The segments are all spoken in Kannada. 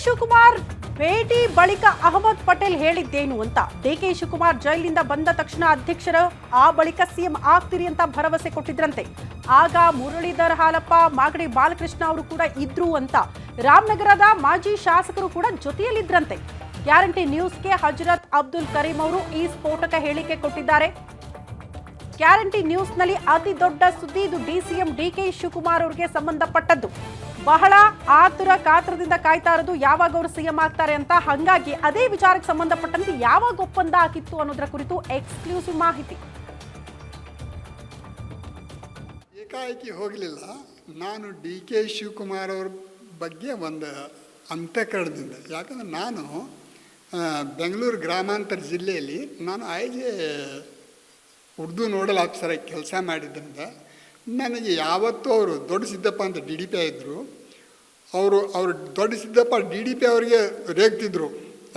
ಶಿವಕುಮಾರ್ ಭೇಟಿ ಬಳಿಕ ಅಹಮದ್ ಪಟೇಲ್ ಹೇಳಿದ್ದೇನು ಅಂತ. ಡಿಕೆ ಶಿವಕುಮಾರ್ ಜೈಲಿನಿಂದ ಬಂದ ತಕ್ಷಣ ಅಧ್ಯಕ್ಷರು ಆ ಬಳಿಕ ಸಿಎಂ ಆಗ್ತೀರಿ ಅಂತ ಭರವಸೆ ಕೊಟ್ಟಿದ್ರಂತೆ. ಆಗ ಮುರಳೀಧರ್ ಹಾಲಪ್ಪ, ಮಾಗಡಿ ಬಾಲಕೃಷ್ಣ ಅವರು ಕೂಡ ಇದ್ರು ಅಂತ. ರಾಮನಗರದ ಮಾಜಿ ಶಾಸಕರು ಕೂಡ ಜೊತೆಯಲ್ಲಿದ್ರಂತೆ. ಗ್ಯಾರಂಟಿ ನ್ಯೂಸ್ಗೆ ಹಜರತ್ ಅಬ್ದುಲ್ ಕರೀಂ ಅವರು ಈ ಸ್ಫೋಟಕ ಹೇಳಿಕೆ ಕೊಟ್ಟಿದ್ದಾರೆ. ಗ್ಯಾರಂಟಿ ನ್ಯೂಸ್ನಲ್ಲಿ ಅತಿ ದೊಡ್ಡ ಸುದ್ದಿ ಇದು ಡಿಸಿಎಂ ಡಿಕೆ ಶಿವಕುಮಾರ್ ಅವರಿಗೆ ಸಂಬಂಧಪಟ್ಟದ್ದು. ಬಹಳ ಕಾತರದಿಂದ ಕಾಯ್ತಾ ಇರೋದು ಯಾವಾಗ ಅವರು ಸಿಎಂ ಆಗ್ತಾರೆ ಅಂತ. ಹಾಗಾಗಿ ಅದೇ ವಿಚಾರಕ್ಕೆ ಸಂಬಂಧಪಟ್ಟಂತೆ ಯಾವಾಗ ಒಪ್ಪಂದ ಆಗಿತ್ತು ಅನ್ನೋದರ ಕುರಿತು ಎಕ್ಸ್ಕ್ಲೂಸಿವ್ ಮಾಹಿತಿ. ಏಕಾಏಕಿ ಹೋಗಲಿಲ್ಲ. ನಾನು ಡಿ ಕೆ ಶಿವಕುಮಾರ್ ಅವ್ರ ಬಗ್ಗೆ ಒಂದು ಅಂತಃಕರಣದಿಂದ, ಯಾಕಂದರೆ ನಾನು ಬೆಂಗಳೂರು ಗ್ರಾಮಾಂತರ ಜಿಲ್ಲೆಯಲ್ಲಿ ನಾನು ಉರ್ದು ನೋಡಲ್ ಆಫೀಸರಾಗಿ ಕೆಲಸ ಮಾಡಿದ್ದರಿಂದ ನನಗೆ ಯಾವತ್ತೂ ಅವರು ದೊಡ್ಡ ಸಿದ್ದಪ್ಪ ಅಂತ ಡಿ ಡಿ ಪಿ ಇದ್ದರು. ಅವರು ದೊಡ್ಡ ಸಿದ್ದಪ್ಪ ಡಿ ಡಿ ಪಿ ಅವರಿಗೆ ರೇಗ್ತಿದ್ರು,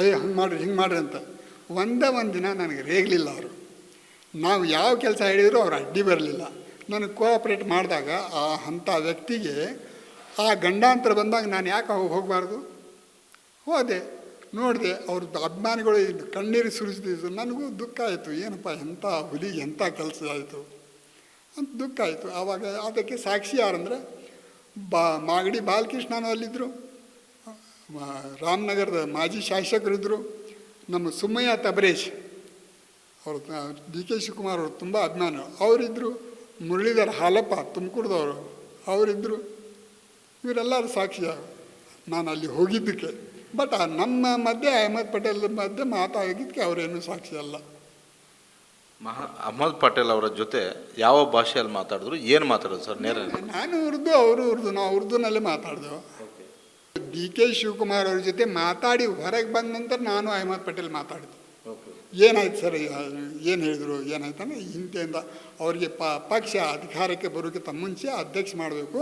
ಹಿಂಗೆ ಮಾಡ್ರಿ ಅಂತ. ಒಂದು ದಿನ ನನಗೆ ರೇಗಲಿಲ್ಲ ಅವರು. ನಾವು ಯಾವ ಕೆಲಸ ಹೇಳಿದರೂ ಅವ್ರು ಅಡ್ಡಿ ಬರಲಿಲ್ಲ. ನನಗೆ ಕೋಆಪ್ರೇಟ್ ಮಾಡಿದಾಗ ಅಂಥ ವ್ಯಕ್ತಿಗೆ ಆ ಗಂಡಾಂತರ ಬಂದಾಗ ನಾನು ಯಾಕೆ ಹೋಗಬಾರ್ದು? ಹೋದೆ, ನೋಡಿದೆ. ಅವ್ರದ್ದು ಅಭಿಮಾನಿಗಳು ಕಣ್ಣೀರು ಸುರಿಸ್ತಿದ್ರು. ನನಗೂ ದುಃಖ ಆಯಿತು. ಏನಪ್ಪ ಎಂಥ ಹುಲಿಗೆ ಎಂಥ ಕೆಲಸ ಆಯಿತು ಅಂತ ದುಃಖ ಆಯಿತು. ಆವಾಗ ಅದಕ್ಕೆ ಸಾಕ್ಷಿ ಯಾರಂದರೆ ಮಾಗಡಿ ಬಾಲಕೃಷ್ಣನೂ ಅಲ್ಲಿದ್ದರು, ರಾಮನಗರದ ಮಾಜಿ ಶಾಸಕರಿದ್ದರು, ನಮ್ಮ ಸುಮ್ಮಯ್ಯ ತಬರೇಶ್ ಅವರು ಡಿ ಕೆ ಶಿವಕುಮಾರ್ ಅವರು ತುಂಬ ಅಭಿಮಾನ ಅವರಿದ್ದರು, ಮುರಳೀಧರ್ ಹಾಲಪ್ಪ ತುಮಕೂರದವರು ಅವರಿದ್ದರು. ಇವರೆಲ್ಲರೂ ಸಾಕ್ಷಿ ನಾನು ಅಲ್ಲಿ ಹೋಗಿದ್ದಕ್ಕೆ. ಬಟ್ ನಮ್ಮ ಮಧ್ಯೆ ಅಹಮದ್ ಪಟೇಲ್ ಮಧ್ಯೆ ಮಾತಾಗಿದ್ದಕ್ಕೆ ಅವರೇನು ಸಾಕ್ಷಿ ಅಲ್ಲ. ಅಹಮದ್ ಪಟೇಲ್ ಅವರ ಜೊತೆ ಯಾವ ಭಾಷೆಯಲ್ಲಿ ಮಾತಾಡಿದ್ರು, ಏನು ಮಾತಾಡೋದು ಸರ್? ನೇರ ನಾನು ಉರ್ದು, ಅವರು ಉರ್ದು, ನಾವು ಉರ್ದುನಲ್ಲೇ ಮಾತಾಡಿದೆವು. ಡಿ ಕೆ ಶಿವಕುಮಾರ್ ಅವ್ರ ಜೊತೆ ಮಾತಾಡಿ ಹೊರಗೆ ಬಂದ ನಂತರ ನಾನು ಅಹಮದ್ ಪಟೇಲ್ ಮಾತಾಡಿದೆ. ಏನಾಯ್ತು ಸರ್, ಏನು ಹೇಳಿದರು, ಏನಾಯ್ತಾನೆ ಇಂತೆಂದ ಅವರಿಗೆ ಪಕ್ಷ ಅಧಿಕಾರಕ್ಕೆ ಬರೋಕ್ಕಿಂತ ಮುಂಚೆ ಅಧ್ಯಕ್ಷ ಮಾಡಬೇಕು,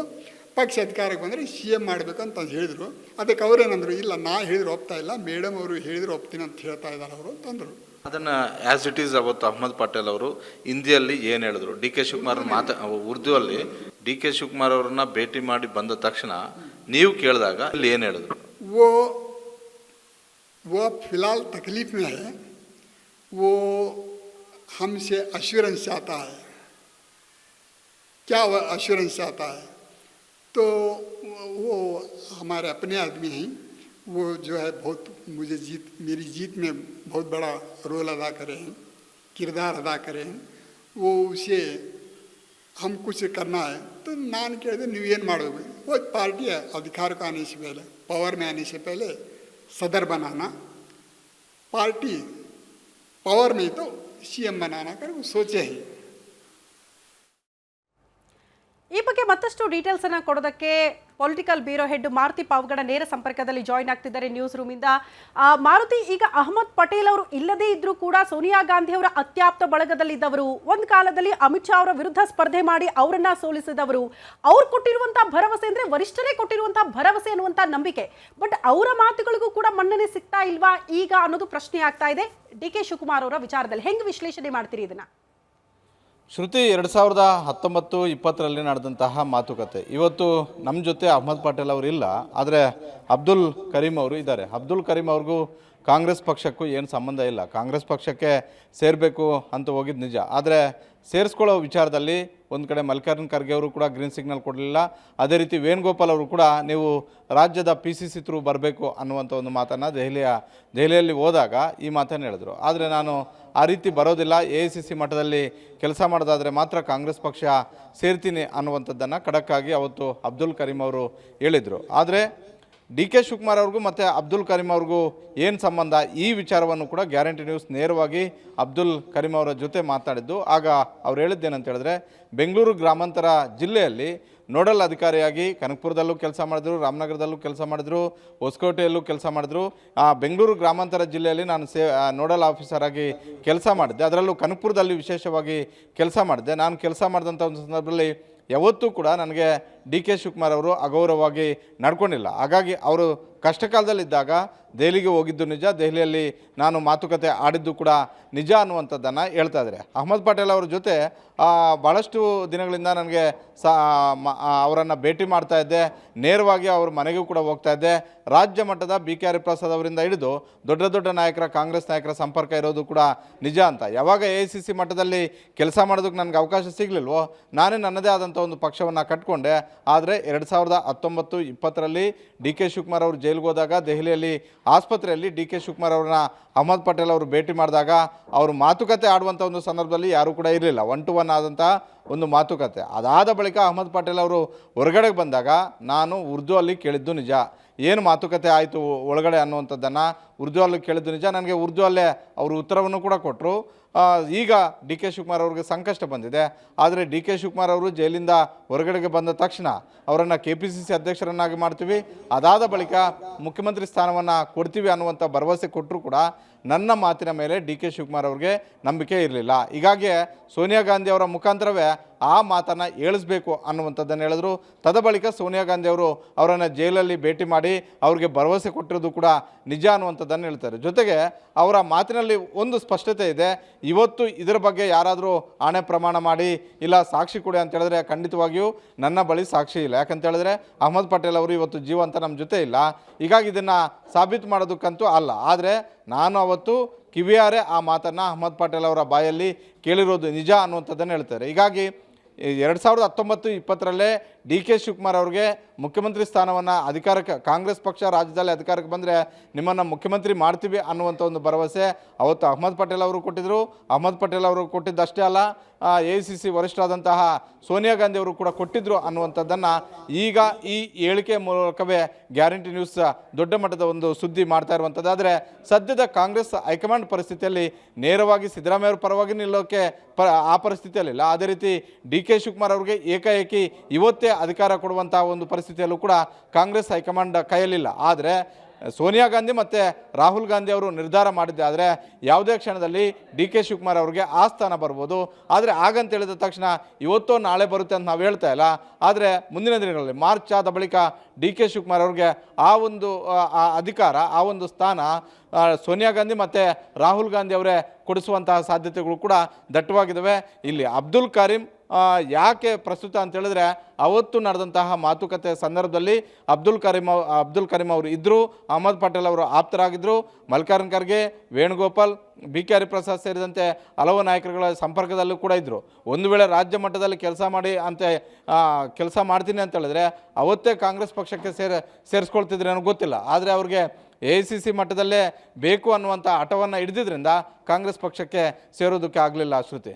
ಪಕ್ಷ ಅಧಿಕಾರಕ್ಕೆ ಬಂದರೆ ಸಿ ಎಂ ಮಾಡಬೇಕು ಅಂತ ಹೇಳಿದರು. ಅದಕ್ಕೆ ಅವರೇನಂದರು, ಇಲ್ಲ ನಾ ಹೇಳಿದ್ರು ಒಪ್ತಾ ಇಲ್ಲ, ಮೇಡಮ್ ಅವರು ಹೇಳಿದ್ರು ಒಪ್ತೀನಿ ಅಂತ ಹೇಳ್ತಾ ಇದ್ದಾರೆ ಅವರು ಅಂತಂದರು. ಅದನ್ನು ಆ್ಯಸ್ ಇಟ್ ಈಸ್ ಅವತ್ತು ಅಹಮದ್ ಪಟೇಲ್ ಅವರು ಹಿಂದಿಯಲ್ಲಿ ಏನು ಹೇಳಿದ್ರು, ಡಿ ಕೆ ಶಿವಕುಮಾರ್ ಉರ್ದುವಲ್ಲಿ ಡಿ ಕೆ ಶಿವಕುಮಾರ್ ಅವ್ರನ್ನ ಭೇಟಿ ಮಾಡಿ ಬಂದ ತಕ್ಷಣ ನೀವು ಕೇಳಿದಾಗ ಅಲ್ಲಿ ಏನು ಹೇಳಿದ್ರು? वो फिलहाल तकलीफ में है, वो हमसे अश्योरेंस चाहता है. क्या वो अश्योरेंस चाहता है? तो वो हमारे अपने आदमी हैं, वो जो है बहुत मेरी जीत में बहुत बड़ा रोल अदा करे हैं, किरदार अदा करे हैं. वो उसे हम कुछ करना है तो नान कहते न्यूयन मारोगे. वो पार्टी है, अधिकार को आने से पहले, पावर में आने से पहले सदर बनाना, पार्टी पावर में तो सीएम बनाना कर वो सोचे ही. ಈ ಬಗ್ಗೆ ಮತ್ತಷ್ಟು ಡೀಟೇಲ್ಸ್ ಅನ್ನು ಕೊಡೋದಕ್ಕೆ political bureau head Maruti Pavagada ನೇರ ಸಂಪರ್ಕದಲ್ಲಿ ಜಾಯಿನ್ ಆಗ್ತಿದ್ದಾರೆ ನ್ಯೂಸ್ ರೂಮಿಂದ. ಮಾರುತಿ, ಈಗ ಅಹಮದ್ ಪಟೇಲ್ ಅವರು ಇಲ್ಲದೇ ಇದ್ರೂ ಕೂಡ ಸೋನಿಯಾ ಗಾಂಧಿ ಅವರ ಅತ್ಯಾಪ್ತ ಬಳಗದಲ್ಲಿದ್ದವರು, ಒಂದು ಕಾಲದಲ್ಲಿ ಅಮಿತ್ ಶಾ ಅವರ ವಿರುದ್ಧ ಸ್ಪರ್ಧೆ ಮಾಡಿ ಅವರನ್ನ ಸೋಲಿಸಿದವರು. ಅವ್ರು ಕೊಟ್ಟಿರುವಂತಹ ಭರವಸೆ ಅಂದ್ರೆ ವರಿಷ್ಠರೇ ಕೊಟ್ಟಿರುವಂತಹ ಭರವಸೆ ಅನ್ನುವಂಥ ನಂಬಿಕೆ. ಬಟ್ ಅವರ ಮಾತುಗಳಿಗೂ ಕೂಡ ಮನ್ನಣೆ ಸಿಗ್ತಾ ಇಲ್ವಾ ಈಗ ಅನ್ನೋದು ಪ್ರಶ್ನೆ ಆಗ್ತಾ ಇದೆ. ಡಿ ಕೆ ಶಿವಕುಮಾರ್ ಅವರ ವಿಚಾರದಲ್ಲಿ ಹೆಂಗೆ ವಿಶ್ಲೇಷಣೆ ಮಾಡ್ತೀರಿ ಇದನ್ನ? ಶ್ರುತಿ, 2019-20 ನಡೆದಂತಹ ಮಾತುಕತೆ ಇವತ್ತು ನಮ್ಮ ಜೊತೆ ಅಹಮದ್ ಪಟೇಲ್ ಅವರು ಇಲ್ಲ, ಆದರೆ ಅಬ್ದುಲ್ ಕರೀಂ ಅವರು ಇದ್ದಾರೆ. ಅಬ್ದುಲ್ ಕರೀಂ ಅವ್ರಿಗೂ ಕಾಂಗ್ರೆಸ್ ಪಕ್ಷಕ್ಕೂ ಏನು ಸಂಬಂಧ ಇಲ್ಲ. ಕಾಂಗ್ರೆಸ್ ಪಕ್ಷಕ್ಕೆ ಸೇರಬೇಕು ಅಂತ ಹೋಗಿದ್ದು ನಿಜ, ಆದರೆ ಸೇರಿಸ್ಕೊಳ್ಳೋ ವಿಚಾರದಲ್ಲಿ ಒಂದು ಕಡೆ ಮಲ್ಲಿಕಾರ್ಜುನ್ ಖರ್ಗೆ ಅವರು ಕೂಡ ಗ್ರೀನ್ ಸಿಗ್ನಲ್ ಕೊಡಲಿಲ್ಲ. ಅದೇ ರೀತಿ ವೇಣುಗೋಪಾಲ್ ಅವರು ಕೂಡ ನೀವು ರಾಜ್ಯದ PCC ಥ್ರೂ ಬರಬೇಕು ಅನ್ನುವಂಥ ಒಂದು ಮಾತನ್ನು ದೆಹಲಿಯಲ್ಲಿ ಹೋದಾಗ ಈ ಮಾತನ್ನು ಹೇಳಿದ್ರು. ಆದರೆ ನಾನು ಆ ರೀತಿ ಬರೋದಿಲ್ಲ, AICC ಮಟ್ಟದಲ್ಲಿ ಕೆಲಸ ಮಾಡೋದಾದರೆ ಮಾತ್ರ ಕಾಂಗ್ರೆಸ್ ಪಕ್ಷ ಸೇರ್ತೀನಿ ಅನ್ನುವಂಥದ್ದನ್ನು ಖಡಕ್ಕಾಗಿ ಅವತ್ತು ಅಬ್ದುಲ್ ಕರೀಂ ಅವರು ಹೇಳಿದರು. ಆದರೆ ಡಿ ಕೆ ಶಿವಕುಮಾರ್ ಅವ್ರಿಗೂ ಮತ್ತು ಅಬ್ದುಲ್ ಕರೀಂ ಅವ್ರಿಗೂ ಏನು ಸಂಬಂಧ, ಈ ವಿಚಾರವನ್ನು ಕೂಡ ಗ್ಯಾರಂಟಿ ನ್ಯೂಸ್ ನೇರವಾಗಿ ಅಬ್ದುಲ್ ಕರೀಂ ಅವರ ಜೊತೆ ಮಾತನಾಡಿದ್ದು. ಆಗ ಅವ್ರು ಹೇಳಿದ್ದೇನಂತ ಹೇಳಿದ್ರೆ, ಬೆಂಗಳೂರು ಗ್ರಾಮಾಂತರ ಜಿಲ್ಲೆಯಲ್ಲಿ ನೋಡಲ್ ಅಧಿಕಾರಿಯಾಗಿ ಕನಕಪುರದಲ್ಲೂ ಕೆಲಸ ಮಾಡಿದ್ರು, ರಾಮನಗರದಲ್ಲೂ ಕೆಲಸ ಮಾಡಿದ್ರು, ಹೊಸಕೋಟೆಯಲ್ಲೂ ಕೆಲಸ ಮಾಡಿದ್ರು. ಬೆಂಗಳೂರು ಗ್ರಾಮಾಂತರ ಜಿಲ್ಲೆಯಲ್ಲಿ ನಾನು ನೋಡಲ್ ಆಫೀಸರ್ ಆಗಿ ಕೆಲಸ ಮಾಡಿದ್ದೆ, ಅದರಲ್ಲೂ ಕನಕಪುರದಲ್ಲಿ ವಿಶೇಷವಾಗಿ ಕೆಲಸ ಮಾಡಿದ್ದೆ. ನಾನು ಕೆಲಸ ಮಾಡಿದಂಥ ಒಂದು ಸಂದರ್ಭದಲ್ಲಿ ಯಾವತ್ತೂ ಕೂಡ ನನಗೆ ಡಿ ಕೆ ಶಿವಕುಮಾರ್ ಅವರು ಅಗೌರವವಾಗಿ ನಡ್ಕೊಂಡಿಲ್ಲ. ಹಾಗಾಗಿ ಅವರು ಕಷ್ಟಕಾಲದಲ್ಲಿದ್ದಾಗ ದೆಹಲಿಗೆ ಹೋಗಿದ್ದು ನಿಜ, ದೆಹಲಿಯಲ್ಲಿ ನಾನು ಮಾತುಕತೆ ಆಡಿದ್ದು ಕೂಡ ನಿಜ ಅನ್ನುವಂಥದ್ದನ್ನು ಹೇಳ್ತಾ ಇದ್ದಾರೆ. ಅಹ್ಮದ್ ಪಟೇಲ್ ಅವರ ಜೊತೆ ಭಾಳಷ್ಟು ದಿನಗಳಿಂದ ನನಗೆ ಅವರನ್ನು ಭೇಟಿ ಮಾಡ್ತಾ ಇದ್ದೆ, ನೇರವಾಗಿ ಅವ್ರ ಮನೆಗೂ ಕೂಡ ಹೋಗ್ತಾ ಇದ್ದೆ. ರಾಜ್ಯ ಮಟ್ಟದ BK ಹರಿಪ್ರಸಾದ್ ಅವರಿಂದ ಹಿಡಿದು ದೊಡ್ಡ ದೊಡ್ಡ ನಾಯಕರ, ಕಾಂಗ್ರೆಸ್ ನಾಯಕರ ಸಂಪರ್ಕ ಇರೋದು ಕೂಡ ನಿಜ ಅಂತ. ಯಾವಾಗ AICC ಮಟ್ಟದಲ್ಲಿ ಕೆಲಸ ಮಾಡೋದಕ್ಕೆ ನನಗೆ ಅವಕಾಶ ಸಿಗಲಿಲ್ವೋ ನಾನೇ ನನ್ನದೇ ಆದಂಥ ಒಂದು ಪಕ್ಷವನ್ನು ಕಟ್ಕೊಂಡೆ. ಆದರೆ 2019-20ರಲ್ಲಿ ಡಿ ಕೆ ಶಿವಕುಮಾರ್ ಅವರು ಜೈಲಿಗೆ ಹೋದಾಗ ದೆಹಲಿಯಲ್ಲಿ ಆಸ್ಪತ್ರೆಯಲ್ಲಿ ಡಿ ಕೆ ಶಿವಕುಮಾರ್ ಅವ್ರನ್ನ ಅಹ್ಮದ್ ಪಟೇಲ್ ಅವರು ಭೇಟಿ ಮಾಡಿದಾಗ ಅವರು ಮಾತುಕತೆ ಆಡುವಂಥ ಒಂದು ಸಂದರ್ಭದಲ್ಲಿ ಯಾರೂ ಕೂಡ ಇರಲಿಲ್ಲ, 1-to-1 ಆದಂಥ ಒಂದು ಮಾತುಕತೆ. ಅದಾದ ಬಳಿಕ ಅಹ್ಮದ್ ಪಟೇಲ್ ಅವರು ಹೊರಗಡೆಗೆ ಬಂದಾಗ ನಾನು ಉರ್ದು ಅಲ್ಲಿ ಕೇಳಿದ್ದು ನಿಜ, ಏನು ಮಾತುಕತೆ ಆಯಿತು ಒಳಗಡೆ ಅನ್ನುವಂಥದ್ದನ್ನು ಉರ್ದು ಅಲ್ಲಿ ಕೇಳಿದ್ದು ನಿಜ. ನನಗೆ ಉರ್ದು ಅಲ್ಲೇ ಅವರು ಉತ್ತರವನ್ನು ಕೂಡ ಕೊಟ್ಟರು. ಈಗ ಡಿ ಕೆ ಶಿವಕುಮಾರ್ ಅವ್ರಿಗೆ ಸಂಕಷ್ಟ ಬಂದಿದೆ. ಆದರೆ ಡಿ ಕೆ ಶಿವಕುಮಾರ್ ಅವರು ಜೈಲಿಂದ ಹೊರಗಡೆಗೆ ಬಂದ ತಕ್ಷಣ ಅವರನ್ನು KPCC ಅಧ್ಯಕ್ಷರನ್ನಾಗಿ ಮಾಡ್ತೀವಿ, ಅದಾದ ಬಳಿಕ ಮುಖ್ಯಮಂತ್ರಿ ಸ್ಥಾನವನ್ನು ಕೊಡ್ತೀವಿ ಅನ್ನುವಂಥ ಭರವಸೆ ಕೊಟ್ಟರು ಕೂಡ ನನ್ನ ಮಾತಿನ ಮೇಲೆ ಡಿ ಕೆ ಶಿವಕುಮಾರ್ ಅವ್ರಿಗೆ ನಂಬಿಕೆ ಇರಲಿಲ್ಲ. ಹೀಗಾಗಿ ಸೋನಿಯಾ ಗಾಂಧಿ ಅವರ ಮುಖಾಂತರವೇ ಆ ಮಾತನ್ನು ಹೇಳಿಸ್ಬೇಕು ಅನ್ನುವಂಥದ್ದನ್ನು ಹೇಳಿದ್ರು. ತದಬಳಿಕ ಸೋನಿಯಾ ಗಾಂಧಿ ಅವರು ಅವರನ್ನು ಜೈಲಲ್ಲಿ ಭೇಟಿ ಮಾಡಿ ಅವ್ರಿಗೆ ಭರವಸೆ ಕೊಟ್ಟಿರೋದು ಕೂಡ ನಿಜ ಅನ್ನುವಂಥದ್ದನ್ನು ಹೇಳ್ತಾರೆ. ಜೊತೆಗೆ ಅವರ ಮಾತಿನಲ್ಲಿ ಒಂದು ಸ್ಪಷ್ಟತೆ ಇದೆ. ಇವತ್ತು ಇದರ ಬಗ್ಗೆ ಯಾರಾದರೂ ಆಣೆ ಪ್ರಮಾಣ ಮಾಡಿ ಇಲ್ಲ ಸಾಕ್ಷಿ ಕೊಡಿ ಅಂತ ಹೇಳಿದ್ರೆ ಖಂಡಿತವಾಗಿಯೂ ನನ್ನ ಬಳಿ ಸಾಕ್ಷಿ ಇಲ್ಲ. ಯಾಕಂತ ಹೇಳಿದ್ರೆ ಅಹ್ಮದ್ ಪಟೇಲ್ ಅವರು ಇವತ್ತು ಜೀವಂತ ನಮ್ಮ ಜೊತೆ ಇಲ್ಲ. ಹೀಗಾಗಿ ಇದನ್ನು ಸಾಬೀತು ಮಾಡೋದಕ್ಕಂತೂ ಅಲ್ಲ. ಆದರೆ ನಾನು ಅವತ್ತು ಕಿವಿಯಾರೆ ಆ ಮಾತನ್ನು ಅಹ್ಮದ್ ಪಟೇಲ್ ಅವರ ಬಾಯಲ್ಲಿ ಕೇಳಿರೋದು ನಿಜ ಅನ್ನುವಂಥದ್ದನ್ನು ಹೇಳ್ತಾರೆ. ಹೀಗಾಗಿ 2019-20ರಲ್ಲೇ ಡಿ ಕೆ ಶಿವಕುಮಾರ್ ಅವ್ರಿಗೆ ಮುಖ್ಯಮಂತ್ರಿ ಸ್ಥಾನವನ್ನು ಅಧಿಕಾರಕ್ಕೆ, ಕಾಂಗ್ರೆಸ್ ಪಕ್ಷ ರಾಜ್ಯದಲ್ಲಿ ಅಧಿಕಾರಕ್ಕೆ ಬಂದರೆ ನಿಮ್ಮನ್ನು ಮುಖ್ಯಮಂತ್ರಿ ಮಾಡ್ತೀವಿ ಅನ್ನುವಂಥ ಒಂದು ಭರವಸೆ ಅವತ್ತು ಅಹ್ಮದ್ ಪಟೇಲ್ ಅವರು ಕೊಟ್ಟಿದ್ದರು. ಅಹ್ಮದ್ ಪಟೇಲ್ ಅವರು ಕೊಟ್ಟಿದ್ದಷ್ಟೇ ಅಲ್ಲ, AICC ವರಿಷ್ಠರಾದಂತಹ ಸೋನಿಯಾ ಗಾಂಧಿ ಅವರು ಕೂಡ ಕೊಟ್ಟಿದ್ದರು ಅನ್ನುವಂಥದ್ದನ್ನು ಈಗ ಈ ಹೇಳಿಕೆ ಮೂಲಕವೇ ಗ್ಯಾರಂಟಿ ನ್ಯೂಸ್ ದೊಡ್ಡ ಮಟ್ಟದ ಒಂದು ಸುದ್ದಿ ಮಾಡ್ತಾ ಇರುವಂಥದ್ದು. ಆದರೆ ಸದ್ಯದ ಕಾಂಗ್ರೆಸ್ ಹೈಕಮಾಂಡ್ ಪರಿಸ್ಥಿತಿಯಲ್ಲಿ ನೇರವಾಗಿ ಸಿದ್ದರಾಮಯ್ಯ ಅವರ ಪರವಾಗಿ ನಿಲ್ಲೋಕ್ಕೆ ಆ ಪರಿಸ್ಥಿತಿಯಲ್ಲಿಲ್ಲ. ಅದೇ ರೀತಿ ಡಿ ಕೆ ಶಿವಕುಮಾರ್ ಅವ್ರಿಗೆ ಏಕಾಏಕಿ ಇವತ್ತೇ ಅಧಿಕಾರ ಕೊಡುವಂಥ ಒಂದು ಪರಿಸ್ಥಿತಿಯಲ್ಲೂ ಕೂಡ ಕಾಂಗ್ರೆಸ್ ಹೈಕಮಾಂಡ್ ಕೈಯಲ್ಲಿಲ್ಲ. ಆದರೆ ಸೋನಿಯಾ ಗಾಂಧಿ ಮತ್ತು ರಾಹುಲ್ ಗಾಂಧಿ ಅವರು ನಿರ್ಧಾರ ಮಾಡಿದ್ದೆ ಆದರೆ ಯಾವುದೇ ಕ್ಷಣದಲ್ಲಿ ಡಿ ಕೆ ಶಿವಕುಮಾರ್ ಅವ್ರಿಗೆ ಆ ಸ್ಥಾನ ಬರ್ಬೋದು. ಆದರೆ ಹಾಗಂತ ಹೇಳಿದ ತಕ್ಷಣ ಇವತ್ತೋ ನಾಳೆ ಬರುತ್ತೆ ಅಂತ ನಾವು ಹೇಳ್ತಾ ಇಲ್ಲ. ಆದರೆ ಮುಂದಿನ ದಿನಗಳಲ್ಲಿ ಮಾರ್ಚ್ ಆದ ಬಳಿಕ ಡಿ ಕೆ ಶಿವಕುಮಾರ್ ಅವ್ರಿಗೆ ಆ ಒಂದು ಅಧಿಕಾರ, ಆ ಒಂದು ಸ್ಥಾನ ಸೋನಿಯಾ ಗಾಂಧಿ ಮತ್ತು ರಾಹುಲ್ ಗಾಂಧಿ ಅವರೇ ಕೊಡಿಸುವಂತಹ ಸಾಧ್ಯತೆಗಳು ಕೂಡ ದಟ್ಟವಾಗಿದ್ದಾವೆ. ಇಲ್ಲಿ ಅಬ್ದುಲ್ ಕರೀಂ ಯಾಕೆ ಪ್ರಸ್ತುತ ಅಂತ ಹೇಳಿದ್ರೆ ಅವತ್ತು ನಡೆದಂತಹ ಮಾತುಕತೆ ಸಂದರ್ಭದಲ್ಲಿ ಅಬ್ದುಲ್ ಕರೀಂ ಅವರು ಇದ್ದರು, ಅಹ್ಮದ್ ಪಟೇಲ್ ಅವರು ಆಪ್ತರಾಗಿದ್ದರು, ಮಲ್ಲಿಕಾರ್ಜುನ್ ಖರ್ಗೆ, ವೇಣುಗೋಪಾಲ್, BK ಹರಿಪ್ರಸಾದ್ ಸೇರಿದಂತೆ ಹಲವು ನಾಯಕರುಗಳ ಸಂಪರ್ಕದಲ್ಲೂ ಕೂಡ ಇದ್ದರು. ಒಂದು ವೇಳೆ ರಾಜ್ಯ ಮಟ್ಟದಲ್ಲಿ ಕೆಲಸ ಮಾಡ್ತೀನಿ ಅಂತ ಹೇಳಿದ್ರೆ ಅವತ್ತೇ ಕಾಂಗ್ರೆಸ್ ಪಕ್ಷಕ್ಕೆ ಸೇರಿಸ್ಕೊಳ್ತಿದ್ರೆ ನನಗೆ ಗೊತ್ತಿಲ್ಲ. ಆದರೆ ಅವ್ರಿಗೆ AICC ಮಟ್ಟದಲ್ಲೇ ಬೇಕು ಅನ್ನುವಂಥ ಹಠವನ್ನು ಹಿಡಿದಿದ್ರಿಂದ ಕಾಂಗ್ರೆಸ್ ಪಕ್ಷಕ್ಕೆ ಸೇರೋದಕ್ಕೆ ಆಗಲಿಲ್ಲ. ಶ್ರುತಿ,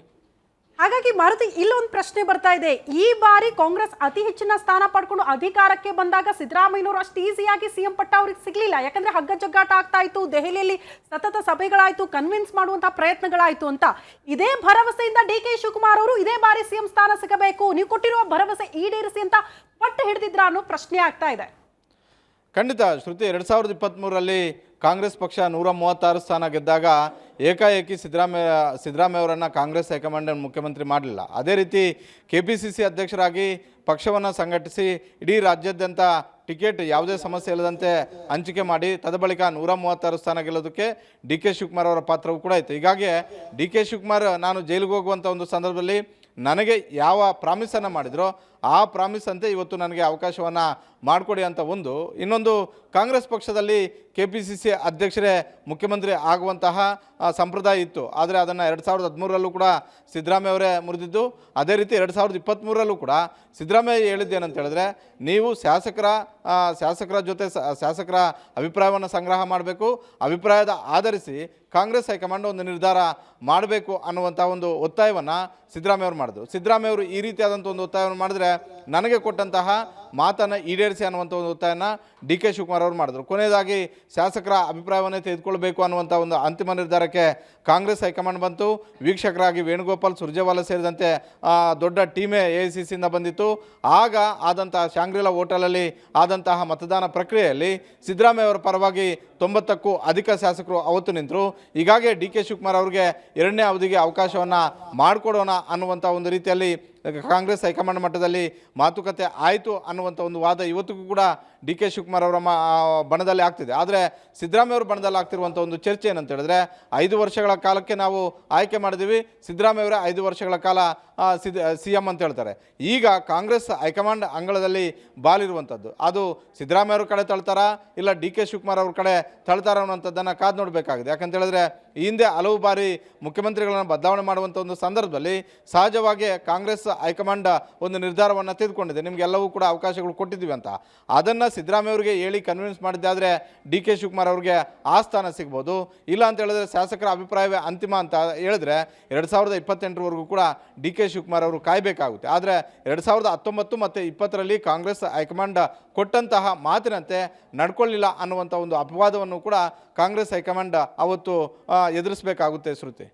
ಹಾಗಾಗಿ ಮಾರುತಿ ಇಲ್ಲೊಂದು ಪ್ರಶ್ನೆ ಬರ್ತಾ ಇದೆ. ಈ ಬಾರಿ ಕಾಂಗ್ರೆಸ್ ಅತಿ ಹೆಚ್ಚಿನ ಸ್ಥಾನ ಪಡ್ಕೊಂಡು ಅಧಿಕಾರಕ್ಕೆ ಬಂದಾಗ ಸಿದ್ದರಾಮಯ್ಯನವರು ಅಷ್ಟು ಈಸಿಯಾಗಿ CM ಪಟ್ಟ ಅವ್ರಿಗೆ ಸಿಗ್ಲಿಲ್ಲ. ಯಾಕಂದ್ರೆ ಹಗ್ಗ ಜಗ್ಗಾಟ ಆಗ್ತಾ ಇತ್ತು, ದೆಹಲಿಯಲ್ಲಿ ಸತತ ಸಭೆಗಳಾಯ್ತು, ಕನ್ವಿನ್ಸ್ ಮಾಡುವಂತಹ ಪ್ರಯತ್ನಗಳಾಯ್ತು ಅಂತ. ಇದೇ ಭರವಸೆಯಿಂದ ಡಿ ಕೆ ಶಿವಕುಮಾರ್ ಅವರು ಇದೇ ಬಾರಿ CM ಸ್ಥಾನ ಸಿಗಬೇಕು, ನೀವು ಕೊಟ್ಟಿರುವ ಭರವಸೆ ಈಡೇರಿಸಿ ಅಂತ ಪಟ್ಟು ಹಿಡಿದಿದ್ರ ಅನ್ನೋ ಪ್ರಶ್ನೆ ಆಗ್ತಾ ಇದೆ. ಖಂಡಿತ ಶ್ರುತಿ, 2023ರಲ್ಲಿ ಕಾಂಗ್ರೆಸ್ ಪಕ್ಷ 136 ಸ್ಥಾನ ಗೆದ್ದಾಗ ಏಕಾಏಕಿ ಸಿದ್ದರಾಮಯ್ಯ ಅವರನ್ನು ಕಾಂಗ್ರೆಸ್ ಹೈಕಮಾಂಡ್ ಮುಖ್ಯಮಂತ್ರಿ ಮಾಡಲಿಲ್ಲ. ಅದೇ ರೀತಿ KPCC ಅಧ್ಯಕ್ಷರಾಗಿ ಪಕ್ಷವನ್ನು ಸಂಘಟಿಸಿ ಇಡೀ ರಾಜ್ಯಾದ್ಯಂತ ಟಿಕೆಟ್ ಯಾವುದೇ ಸಮಸ್ಯೆ ಇಲ್ಲದಂತೆ ಹಂಚಿಕೆ ಮಾಡಿ ತದಬಳಿಕ 136 ಸ್ಥಾನ ಗೆಲ್ಲೋದಕ್ಕೆ ಡಿ ಕೆ ಶಿವಕುಮಾರ್ ಅವರ ಪಾತ್ರವೂ ಕೂಡ ಇತ್ತು. ಹೀಗಾಗಿ ಡಿ ಕೆ ಶಿವಕುಮಾರ್ ನಾನು ಜೈಲಿಗೆ ಹೋಗುವಂಥ ಒಂದು ಸಂದರ್ಭದಲ್ಲಿ ನನಗೆ ಯಾವ ಪ್ರಾಮಿಸನ್ನು ಮಾಡಿದ್ರೋ ಆ ಪ್ರಾಮಿಸ್ ಅಂತೆ ಇವತ್ತು ನನಗೆ ಅವಕಾಶವನ್ನು ಮಾಡಿಕೊಡಿ ಅಂತ ಒಂದು. ಇನ್ನೊಂದು, ಕಾಂಗ್ರೆಸ್ ಪಕ್ಷದಲ್ಲಿ KPCC ಅಧ್ಯಕ್ಷರೇ ಮುಖ್ಯಮಂತ್ರಿ ಆಗುವಂತಹ ಸಂಪ್ರದಾಯ ಇತ್ತು. ಆದರೆ ಅದನ್ನು 2013ರಲ್ಲೂ ಕೂಡ ಸಿದ್ದರಾಮಯ್ಯ ಅವರೇ ಮುರಿದಿದ್ದು. ಅದೇ ರೀತಿ 2023ರಲ್ಲೂ ಕೂಡ ಸಿದ್ದರಾಮಯ್ಯ ಹೇಳಿದ್ದೇನಂತ ಹೇಳಿದ್ರೆ ನೀವು ಶಾಸಕರ ಜೊತೆ ಶಾಸಕರ ಅಭಿಪ್ರಾಯವನ್ನು ಸಂಗ್ರಹ ಮಾಡಬೇಕು, ಅಭಿಪ್ರಾಯದ ಆಧರಿಸಿ ಕಾಂಗ್ರೆಸ್ ಹೈಕಮಾಂಡ್ ಒಂದು ನಿರ್ಧಾರ ಮಾಡಬೇಕು ಅನ್ನುವಂಥ ಒಂದು ಒತ್ತಾಯವನ್ನು ಸಿದ್ದರಾಮಯ್ಯ ಅವರು ಮಾಡಿದ್ರು. ಸಿದ್ದರಾಮಯ್ಯ ಅವರು ಈ ರೀತಿಯಾದಂಥ ಒಂದು ಒತ್ತಾಯವನ್ನು ಮಾಡಿದ್ರೆ ನನಗೆ ಕೊಟ್ಟಂತಹ ಮಾತನ್ನು ಈಡೇರಿಸಿ ಅನ್ನುವಂಥ ಒಂದು ಒತ್ತಾಯನ ಡಿ ಕೆ ಶಿವಕುಮಾರ್ ಅವರು ಮಾಡಿದ್ರು. ಕೊನೆಯದಾಗಿ ಶಾಸಕರ ಅಭಿಪ್ರಾಯವನ್ನೇ ತೆಗೆದುಕೊಳ್ಬೇಕು ಅನ್ನುವಂಥ ಒಂದು ಅಂತಿಮ ನಿರ್ಧಾರಕ್ಕೆ ಕಾಂಗ್ರೆಸ್ ಹೈಕಮಾಂಡ್ ಬಂತು. ವೀಕ್ಷಕರಾಗಿ ವೇಣುಗೋಪಾಲ್, ಸುರ್ಜೇವಾಲಾ ಸೇರಿದಂತೆ ದೊಡ್ಡ ಟೀಮೇ AICCಯಿಂದ ಬಂದಿತ್ತು. ಆಗ ಆದಂತಹ ಶಾಂಗ್ರಿಲಾ ಹೋಟೆಲಲ್ಲಿ ಆದಂತಹ ಮತದಾನ ಪ್ರಕ್ರಿಯೆಯಲ್ಲಿ ಸಿದ್ದರಾಮಯ್ಯ ಅವರ ಪರವಾಗಿ 90ಕ್ಕೂ ಅಧಿಕ ಶಾಸಕರು ಅವತ್ತು ನಿಂತರು. ಹೀಗಾಗಿ ಡಿ ಕೆ ಶಿವಕುಮಾರ್ ಅವರಿಗೆ 2ನೇ ಅವಧಿಗೆ ಅವಕಾಶವನ್ನು ಮಾಡಿಕೊಡೋಣ ಅನ್ನುವಂಥ ಒಂದು ರೀತಿಯಲ್ಲಿ ಕಾಂಗ್ರೆಸ್ ಹೈಕಮಾಂಡ್ ಮಟ್ಟದಲ್ಲಿ ಮಾತುಕತೆ ಆಯಿತು ಅನ್ನುವಂಥ ಒಂದು ವಾದ ಇವತ್ತಿಗೂ ಕೂಡ ಡಿ ಕೆ ಶಿವಕುಮಾರ್ ಅವರ ಬಣದಲ್ಲಿ ಆಗ್ತಿದೆ. ಆದರೆ ಸಿದ್ದರಾಮಯ್ಯ ಅವರ ಬಣದಲ್ಲಿ ಆಗ್ತಿರುವಂಥ ಒಂದು ಚರ್ಚೆ ಏನಂತ ಹೇಳಿದ್ರೆ 5 ವರ್ಷಗಳ ಕಾಲಕ್ಕೆ ನಾವು ಆಯ್ಕೆ ಮಾಡಿದ್ದೀವಿ, ಸಿದ್ದರಾಮಯ್ಯ ಅವರೇ 5 ವರ್ಷಗಳ ಕಾಲ CM ಅಂತ ಹೇಳ್ತಾರೆ. ಈಗ ಕಾಂಗ್ರೆಸ್ ಹೈಕಮಾಂಡ್ ಅಂಗಳದಲ್ಲಿ ಬಾಲಿರುವಂಥದ್ದು ಅದು ಸಿದ್ದರಾಮಯ್ಯ ಅವ್ರ ಕಡೆ ತಳ್ತಾರಾ ಇಲ್ಲ ಡಿ ಕೆ ಶಿವಕುಮಾರ್ ಅವ್ರ ಕಡೆ ತಳ್ತಾರ ಅನ್ನೋಂಥದ್ದನ್ನು ಕಾದು ನೋಡಬೇಕಾಗಿದೆ. ಯಾಕಂತ ಹೇಳಿದ್ರೆ ಈ ಹಿಂದೆ ಹಲವು ಬಾರಿ ಮುಖ್ಯಮಂತ್ರಿಗಳನ್ನು ಬದಲಾವಣೆ ಮಾಡುವಂಥ ಒಂದು ಸಂದರ್ಭದಲ್ಲಿ ಸಹಜವಾಗಿ ಕಾಂಗ್ರೆಸ್ ಹೈಕಮಾಂಡ್ ಒಂದು ನಿರ್ಧಾರವನ್ನು ತೆಗೆದುಕೊಂಡಿದೆ, ನಿಮಗೆಲ್ಲವೂ ಕೂಡ ಅವಕಾಶಗಳು ಕೊಟ್ಟಿದ್ದೀವಿ ಅಂತ. ಅದನ್ನು ಸಿದ್ದರಾಮಯ್ಯ ಅವರಿಗೆ ಹೇಳಿ ಕನ್ವಿನ್ಸ್ ಮಾಡಿದ್ದಾದರೆ ಡಿ ಕೆ ಶಿವಕುಮಾರ್ ಅವರಿಗೆ ಆ ಸ್ಥಾನ ಸಿಗ್ಬೋದು. ಇಲ್ಲ ಅಂತ ಹೇಳಿದ್ರೆ ಶಾಸಕರ ಅಭಿಪ್ರಾಯವೇ ಅಂತಿಮ ಅಂತ ಹೇಳಿದ್ರೆ 2028ವರೆಗೂ ಕೂಡ ಡಿ ಕೆ ಶಿವಕುಮಾರ್ ಅವರು ಕಾಯಬೇಕಾಗುತ್ತೆ. ಆದರೆ 2019 ಮತ್ತು 2020ರಲ್ಲಿ ಕಾಂಗ್ರೆಸ್ ಹೈಕಮಾಂಡ್ ಕೊಟ್ಟಂತಹ ಮಾತಿನಂತೆ ನಡ್ಕೊಳ್ಳಿಲ್ಲ ಅನ್ನುವಂಥ ಒಂದು ಅಪವಾದವನ್ನು ಕೂಡ ಕಾಂಗ್ರೆಸ್ ಹೈಕಮಾಂಡ್ ಅವತ್ತು ಎದುರಿಸಬೇಕಾಗುತ್ತೆ ಶ್ರುತಿ.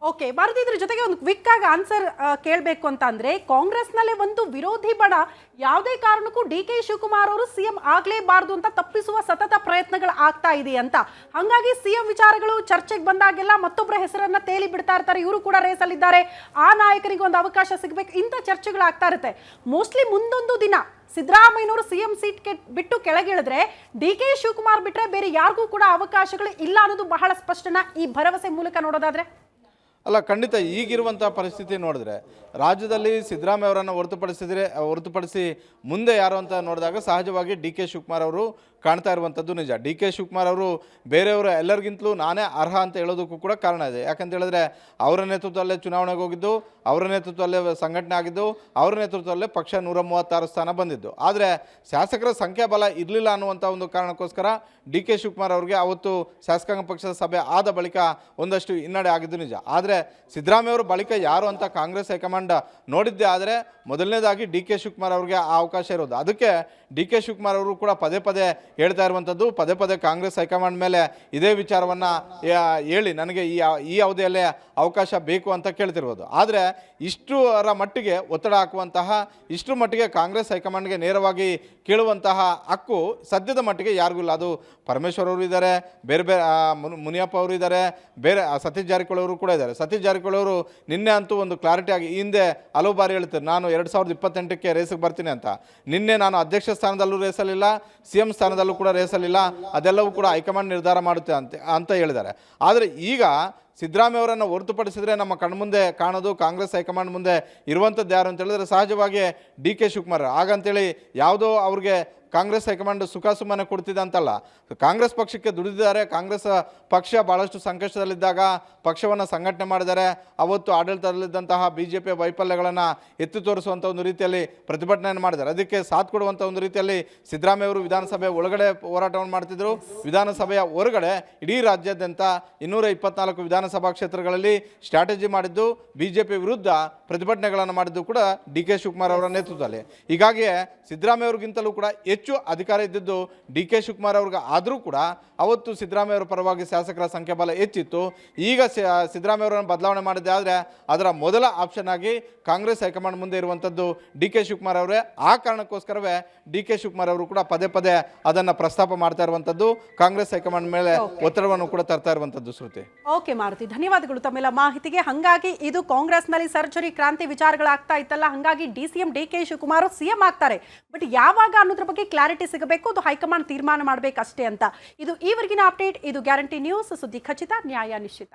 ಓಕೆ ಭಾರತಿ, ಇದ್ರ ಜೊತೆಗೆ ಒಂದು ಕ್ವಿಕ್ ಆಗಿ ಆನ್ಸರ್ ಕೇಳಬೇಕು ಅಂತ ಅಂದ್ರೆ, ಕಾಂಗ್ರೆಸ್ನಲ್ಲೇ ಒಂದು ವಿರೋಧಿ ಬಣ ಯಾವುದೇ ಕಾರಣಕ್ಕೂ ಡಿ ಕೆ ಶಿವಕುಮಾರ್ ಅವರು CM ಆಗ್ಲೇಬಾರ್ದು ಅಂತ ತಪ್ಪಿಸುವ ಸತತ ಪ್ರಯತ್ನಗಳು ಆಗ್ತಾ ಇದೆ ಅಂತ. ಹಾಗಾಗಿ CM ವಿಚಾರಗಳು ಚರ್ಚೆಗೆ ಬಂದಾಗೆಲ್ಲ ಮತ್ತೊಬ್ಬರ ಹೆಸರನ್ನ ತೇಲಿ ಬಿಡ್ತಾ ಇರ್ತಾರೆ, ಇವರು ಕೂಡ ರೇಸಲ್ಲಿದ್ದಾರೆ, ಆ ನಾಯಕರಿಗೆ ಒಂದು ಅವಕಾಶ ಸಿಗಬೇಕು, ಇಂಥ ಚರ್ಚೆಗಳು ಆಗ್ತಾ ಇರುತ್ತೆ. ಮೋಸ್ಟ್ಲಿ ಮುಂದೊಂದು ದಿನ ಸಿದ್ದರಾಮಯ್ಯನವರು CM ಸೀಟ್ ಬಿಟ್ಟು ಕೆಳಗಿಳಿದ್ರೆ ಡಿ ಕೆ ಶಿವಕುಮಾರ್ ಬಿಟ್ರೆ ಬೇರೆ ಯಾರಿಗೂ ಕೂಡ ಅವಕಾಶಗಳು ಇಲ್ಲ ಅನ್ನೋದು ಬಹಳ ಸ್ಪಷ್ಟನ ಈ ಭರವಸೆ ಮೂಲಕ ನೋಡೋದಾದ್ರೆ. ಅಲ್ಲ, ಖಂಡಿತ ಈಗಿರುವಂಥ ಪರಿಸ್ಥಿತಿ ನೋಡಿದ್ರೆ ರಾಜ್ಯದಲ್ಲಿ ಸಿದ್ದರಾಮಯ್ಯ ಅವರನ್ನು ಹೊರತುಪಡಿಸಿ ಮುಂದೆ ಯಾರು ಅಂತ ನೋಡಿದಾಗ ಸಹಜವಾಗಿ ಡಿ ಕೆ ಶಿವಕುಮಾರ್ ಅವರು ಕಾಣ್ತಾ ಇರುವಂಥದ್ದು ನಿಜ. ಡಿ ಕೆ ಶಿವಕುಮಾರ್ ಅವರು ಬೇರೆಯವರು ಎಲ್ಲರಿಗಿಂತಲೂ ನಾನೇ ಅರ್ಹ ಅಂತ ಹೇಳೋದಕ್ಕೂ ಕೂಡ ಕಾರಣ ಇದೆ. ಯಾಕಂತ ಹೇಳಿದ್ರೆ ಅವರ ನೇತೃತ್ವದಲ್ಲೇ ಚುನಾವಣೆಗೆ ಹೋಗಿದ್ದು, ಅವರ ನೇತೃತ್ವದಲ್ಲೇ ಸಂಘಟನೆ ಆಗಿದ್ದು, ಅವರ ನೇತೃತ್ವದಲ್ಲೇ ಪಕ್ಷ 136 ಸ್ಥಾನ ಬಂದಿದ್ದು. ಆದರೆ ಶಾಸಕರ ಸಂಖ್ಯಾಬಲ ಇರಲಿಲ್ಲ ಅನ್ನುವಂಥ ಒಂದು ಕಾರಣಕ್ಕೋಸ್ಕರ ಡಿ ಕೆ ಶಿವಕುಮಾರ್ ಅವರಿಗೆ ಅವತ್ತು ಶಾಸಕಾಂಗ ಪಕ್ಷದ ಸಭೆ ಆದ ಬಳಿಕ ಒಂದಷ್ಟು ಹಿನ್ನಡೆ ಆಗಿದ್ದು ನಿಜ. ಆದರೆ ಸಿದ್ದರಾಮಯ್ಯ ಅವರು ಬಳಿಕ ಯಾರು ಅಂತ ಕಾಂಗ್ರೆಸ್ ಹೈಕಮಾಂಡ್ ನೋಡಿದ್ದೆ. ಆದರೆ ಮೊದಲನೇದಾಗಿ ಡಿ ಕೆ ಶಿವಕುಮಾರ್ ಅವರಿಗೆ ಆ ಅವಕಾಶ ಇರೋದು. ಅದಕ್ಕೆ ಡಿ ಕೆ ಶಿವಕುಮಾರ್ ಅವರು ಕೂಡ ಪದೇ ಪದೇ ಹೇಳ್ತಾ ಇರುವಂಥದ್ದು, ಪದೇ ಪದೇ ಕಾಂಗ್ರೆಸ್ ಹೈಕಮಾಂಡ್ ಮೇಲೆ ಇದೇ ವಿಚಾರವನ್ನು ಹೇಳಿ ನನಗೆ ಈ ಅವಧಿಯಲ್ಲೇ ಅವಕಾಶ ಬೇಕು ಅಂತ ಕೇಳ್ತಿರ್ಬೋದು. ಆದರೆ ಇಷ್ಟರ ಮಟ್ಟಿಗೆ ಒತ್ತಡ ಹಾಕುವಂತಹ, ಇಷ್ಟರ ಮಟ್ಟಿಗೆ ಕಾಂಗ್ರೆಸ್ ಹೈಕಮಾಂಡ್ಗೆ ನೇರವಾಗಿ ಕೇಳುವಂತಹ ಹಕ್ಕು ಸದ್ಯದ ಮಟ್ಟಿಗೆ ಯಾರಿಗೂ ಇಲ್ಲ. ಅದು ಪರಮೇಶ್ವರ್ ಅವರು ಇದ್ದಾರೆ, ಬೇರೆ ಬೇರೆ ಮುನಿಯಪ್ಪ ಅವರು ಇದ್ದಾರೆ, ಬೇರೆ ಸತೀಶ್ ಜಾರಕಿಹೊಳಿ ಅವರು ಕೂಡ ಇದ್ದಾರೆ. ಸತೀಶ್ ಜಾರಕಿಹೊಳಿ ಅವರು ನಿನ್ನೆ ಅಂತೂ ಒಂದು ಕ್ಲಾರಿಟಿ ಆಗಿ ಹಿಂದೆ ಹಲವು ಬಾರಿ ಹೇಳ್ತಾರೆ ನಾನು 2028ಕ್ಕೆ ರೇಸಿಗೆ ಬರ್ತೀನಿ ಅಂತ. ನಿನ್ನೆ ನಾನು ಅಧ್ಯಕ್ಷ ಸ್ಥಾನದಲ್ಲೂ ರೇಸಲಿಲ್ಲ, CM ಸ್ಥಾನದಲ್ಲೂ ಕೂಡ ರೇಸಲಿಲ್ಲ, ಅದೆಲ್ಲವೂ ಕೂಡ ಹೈಕಮಾಂಡ್ ನಿರ್ಧಾರ ಮಾಡುತ್ತೆ ಅಂತ ಹೇಳಿದ್ದಾರೆ. ಆದರೆ ಈಗ ಸಿದ್ದರಾಮಯ್ಯ ಅವರನ್ನು ಹೊರತುಪಡಿಸಿದ್ರೆ ನಮ್ಮ ಕಣ್ಮುಂದೆ ಕಾಣೋದು ಕಾಂಗ್ರೆಸ್ ಹೈಕಮಾಂಡ್ ಮುಂದೆ ಇರುವಂಥದ್ದು ಯಾರು ಅಂತ ಹೇಳಿದ್ರೆ ಸಹಜವಾಗಿ ಡಿ ಕೆ ಶಿವಕುಮಾರ್. ಹಾಗಂತೇಳಿ ಯಾವುದೋ ಅವ್ರಿಗೆ ಕಾಂಗ್ರೆಸ್ ಹೈಕಮಾಂಡ್ ಸುಖ ಸುಮ್ಮನೆ ಕೊಡ್ತಿದೆ ಅಂತಲ್ಲ, ಕಾಂಗ್ರೆಸ್ ಪಕ್ಷಕ್ಕೆ ದುಡಿದಿದ್ದಾರೆ. ಕಾಂಗ್ರೆಸ್ ಪಕ್ಷ ಭಾಳಷ್ಟು ಸಂಕಷ್ಟದಲ್ಲಿದ್ದಾಗ ಪಕ್ಷವನ್ನು ಸಂಘಟನೆ ಮಾಡಿದ್ದಾರೆ. ಅವತ್ತು ಆಡಳಿತದಲ್ಲಿದ್ದಂತಹ BJP ವೈಫಲ್ಯಗಳನ್ನು ಎತ್ತಿ ತೋರಿಸುವಂಥ ಒಂದು ರೀತಿಯಲ್ಲಿ ಪ್ರತಿಭಟನೆಯನ್ನು ಮಾಡಿದ್ದಾರೆ. ಅದಕ್ಕೆ ಸಾಥ್ ಕೊಡುವಂಥ ಒಂದು ರೀತಿಯಲ್ಲಿ ಸಿದ್ದರಾಮಯ್ಯ ಅವರು ವಿಧಾನಸಭೆ ಒಳಗಡೆ ಹೋರಾಟವನ್ನು ಮಾಡ್ತಿದ್ರು. ವಿಧಾನಸಭೆಯ ಹೊರಗಡೆ ಇಡೀ ರಾಜ್ಯಾದ್ಯಂತ 224 ವಿಧಾನಸಭಾ ಕ್ಷೇತ್ರಗಳಲ್ಲಿ ಸ್ಟ್ರಾಟಜಿ ಮಾಡಿದ್ದು, BJP ವಿರುದ್ಧ ಪ್ರತಿಭಟನೆಗಳನ್ನು ಮಾಡಿದ್ದು ಕೂಡ ಡಿ ಕೆ ಶಿವಕುಮಾರ್ ಅವರ ನೇತೃತ್ವದಲ್ಲಿ. ಹೀಗಾಗಿ ಸಿದ್ದರಾಮಯ್ಯ ಅವ್ರಿಗಿಂತಲೂ ಕೂಡ ಹೆಚ್ಚು ಅಧಿಕಾರ ಇದ್ದಿದ್ದು ಡಿ ಕೆ ಶಿವಕುಮಾರ್ ಅವ್ರಿಗೆ. ಆದರೂ ಕೂಡ ಅವತ್ತು ಸಿದ್ದರಾಮಯ್ಯ ಅವರ ಪರವಾಗಿ ಶಾಸಕರ ಸಂಖ್ಯಾಬಲ ಹೆಚ್ಚಿತ್ತು. ಈಗ ಸಿದ್ದರಾಮಯ್ಯ ಅವರನ್ನು ಬದಲಾವಣೆ ಮಾಡಿದ್ದೆ. ಆದರೆ ಅದರ ಮೊದಲ ಆಪ್ಷನ್ ಆಗಿ ಕಾಂಗ್ರೆಸ್ ಹೈಕಮಾಂಡ್ ಮುಂದೆ ಇರುವಂಥದ್ದು ಡಿ ಕೆ ಶಿವಕುಮಾರ್ ಅವರೇ. ಆ ಕಾರಣಕ್ಕೋಸ್ಕರವೇ ಡಿ ಕೆ ಶಿವಕುಮಾರ್ ಅವರು ಕೂಡ ಪದೇ ಪದೇ ಅದನ್ನು ಪ್ರಸ್ತಾಪ ಮಾಡ್ತಾ ಇರುವಂಥದ್ದು, ಕಾಂಗ್ರೆಸ್ ಹೈಕಮಾಂಡ್ ಮೇಲೆ ಒತ್ತಡವನ್ನು ಕೂಡ ತರ್ತಾ ಇರುವಂಥದ್ದು ಶ್ರುತಿ. ಓಕೆ ಮಾರುತಿ, ಧನ್ಯವಾದಗಳು ತಮ್ಮೆಲ್ಲ ಮಾಹಿತಿಗೆ. ಹಾಗಾಗಿ ಇದು ಕಾಂಗ್ರೆಸ್ನಲ್ಲಿ ಸರ್ಜರಿ ಕ್ರಾಂತಿ ವಿಚಾರಗಳಾಗ್ತಾ ಇತ್ತಲ್ಲ, ಹಾಗಾಗಿ CM D K Shivakumar CM ಆಗ್ತಾರೆ. ಬಟ್ ಯಾವಾಗ ಅನ್ನೋದ್ರ ಬಗ್ಗೆ ಕ್ಲಾರಿಟಿ ಸಿಗಬೇಕು, ಅದು ಹೈಕಮಾಂಡ್ ತೀರ್ಮಾನ ಮಾಡಬೇಕಷ್ಟೇ ಅಂತ. ಇದು ಈವರೆಗಿನ ಅಪ್ಡೇಟ್. ಇದು ಗ್ಯಾರಂಟಿ ನ್ಯೂಸ್, ಸುದ್ದಿ ಖಚಿತ, ನ್ಯಾಯ ನಿಶ್ಚಿತ.